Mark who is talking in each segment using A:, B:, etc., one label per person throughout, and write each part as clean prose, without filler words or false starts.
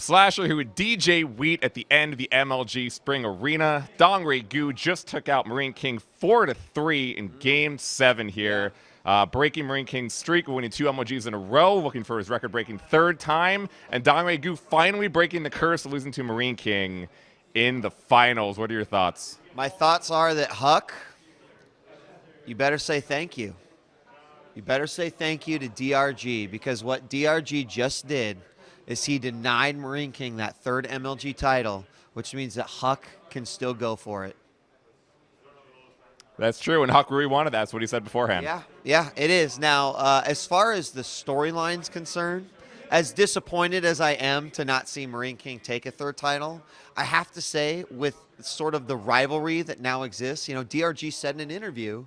A: Slasher who would djWHEAT at the end of the MLG Spring Arena. djWHEAT just took out Marine King 4-3 in Game 7 here. Breaking Marine King's streak, winning 2 MLGs in a row, looking for his record-breaking 3rd time. And djWHEAT finally breaking the curse of losing to Marine King in the finals. What are your thoughts?
B: My thoughts are that, Huck, you better say thank you. You better say thank you to DRG, because what DRG just did is he denied Marine King that 3rd MLG title, which means that Huck can still go for it.
A: That's true, and Huck really wanted that. That's what he said beforehand.
B: Yeah, it is. Now, as far as the storyline's concerned, as disappointed as I am to not see Marine King take a 3rd title, I have to say, with sort of the rivalry that now exists, you know, DRG said in an interview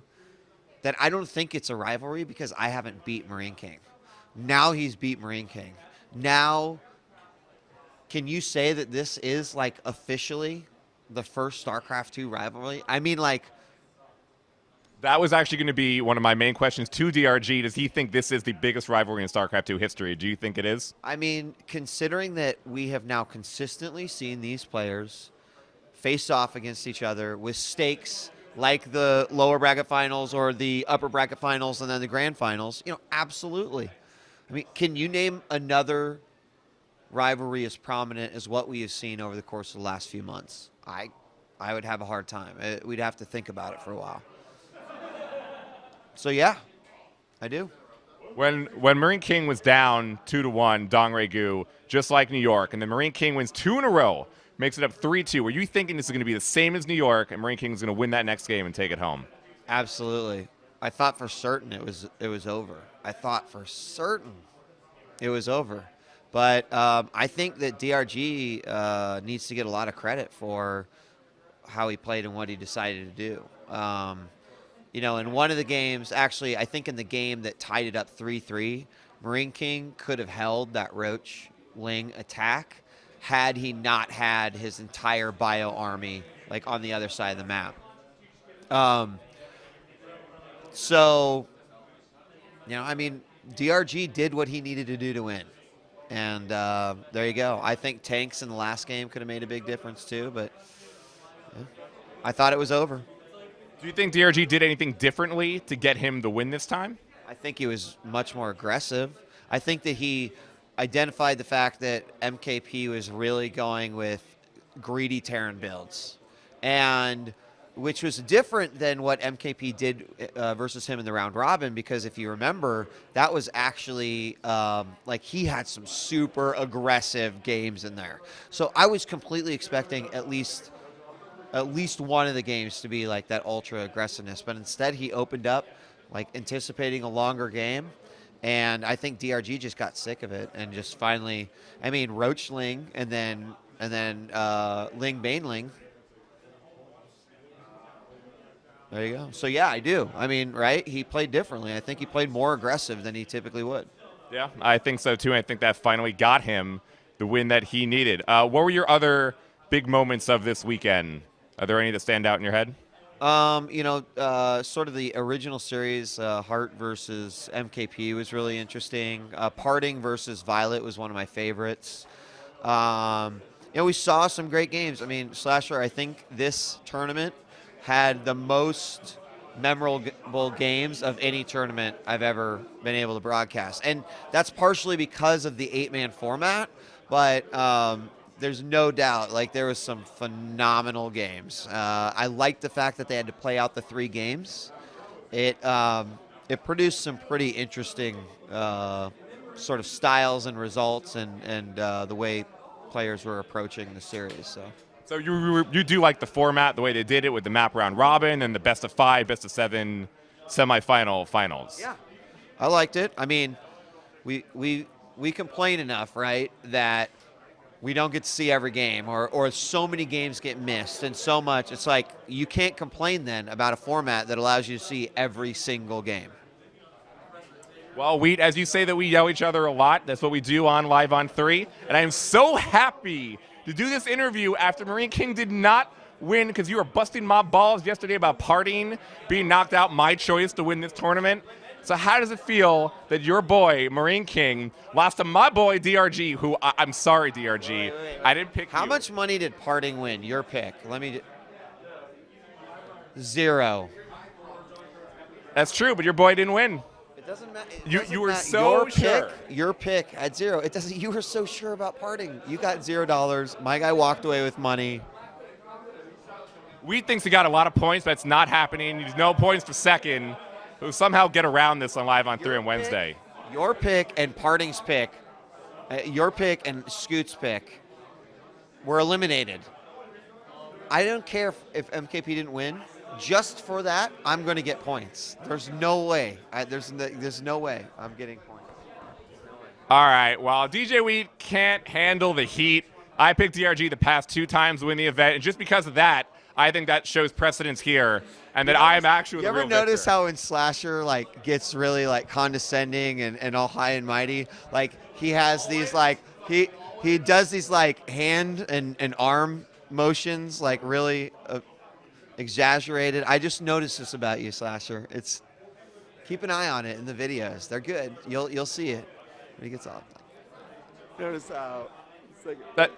B: that I don't think it's a rivalry because I haven't beat Marine King. Now he's beat Marine King. Now, can you say that this is, like, officially the first StarCraft II rivalry? I mean, like...
A: That was actually going to be one of my main questions to DRG. Does he think this is the biggest rivalry in StarCraft II history? Do you think it is?
B: I mean, considering that we have now consistently seen these players face off against each other with stakes like the lower bracket finals or the upper bracket finals and then the grand finals, you know, absolutely. I mean, can you name another rivalry as prominent as what we have seen over the course of the last few months? I would have a hard time. We'd have to think about it for a while. So, yeah, I do.
A: When Marine King was down 2-1, djWHEAT, just like New York, and then Marine King wins 2 in a row, makes it up 3-2, were you thinking this is going to be the same as New York and Marine King is going to win that next game and take it home?
B: Absolutely. I thought for certain it was over. I thought for certain it was over. But I think that DRG needs to get a lot of credit for how he played and what he decided to do. You know, in one of the games, actually, I think in the game that tied it up 3-3, Marine King could have held that Roach Ling attack had he not had his entire bio army, like, on the other side of the map. So, you know, I mean, DRG did what he needed to do to win. And there you go. I think tanks in the last game could have made a big difference too, but yeah, I thought it was over.
A: Do you think DRG did anything differently to get him the win this time?
B: I think he was much more aggressive. I think that he identified the fact that MKP was really going with greedy Terran builds, and which was different than what MKP did versus him in the round robin, because if you remember, that was actually like he had some super aggressive games in there. So I was completely expecting at least one of the games to be like that ultra aggressiveness, but instead he opened up like anticipating a longer game, and I think DRG just got sick of it and just finally, I mean, Roach Ling and then Ling Baneling. There you go. So yeah, I do. I mean, right? He played differently. I think he played more aggressive than he typically would.
A: Yeah, I think so too. I think that finally got him the win that he needed. What were your other big moments of this weekend? Are there any that stand out in your head?
B: You know, sort of the original series, Heart versus MKP was really interesting. Parting versus Violet was one of my favorites. You know, we saw some great games. I mean, Slasher, I think this tournament had the most memorable games of any tournament I've ever been able to broadcast. And that's partially because of the 8-man format, but there's no doubt, like, there was some phenomenal games. I liked the fact that they had to play out the 3 games. It produced some pretty interesting sort of styles and results and the way players were approaching the series. So
A: you do like the format, the way they did it with the map round robin and the best of 5, best of 7 semifinal finals.
B: Yeah, I liked it. I mean, we complain enough, right, that we don't get to see every game, or so many games get missed and so much. It's like you can't complain then about a format that allows you to see every single game.
A: Well, Wheat, as you say that we yell each other a lot, that's what we do on Live on 3. And I am so happy to do this interview after Marine King did not win, because you were busting my balls yesterday about partying, being knocked out, my choice to win this tournament. So how does it feel that your boy, Marine King, lost to my boy, DRG, who I'm sorry, DRG.
B: Wait.
A: I didn't pick
B: How
A: you.
B: much money did Parting win? Your pick. Let me. 0.
A: That's true, but your boy didn't win.
B: It doesn't matter.
A: You were so sure.
B: Your pick at 0. It doesn't. You were so sure about Parting. You got $0. My guy walked away with money.
A: Wheat thinks he got a lot of points, but it's not happening. He's no points for second. Who somehow get around this on Live on 3 on Wednesday.
B: Your pick and Parting's pick, your pick and Scoot's pick were eliminated. I don't care if MKP didn't win. Just for that, I'm going to get points. There's no way. There's no way I'm getting points.
A: All right. Well, djWHEAT can't handle the heat. I picked DRG the past 2 times to win the event, and just because of that, I think that shows precedence here, and that I am actually the real victor.
B: You ever notice how when Slasher like gets really like condescending and all high and mighty, like he has these like he does these like hand and arm motions like really exaggerated. I just noticed this about you, Slasher. It's keep an eye on it in the videos. They're good. You'll see it when he gets off. Notice how.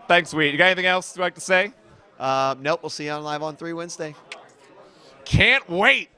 A: Thanks, Wheat. You got anything else you'd like to say?
B: Nope. We'll see you on Live on 3 Wednesday.
A: Can't wait.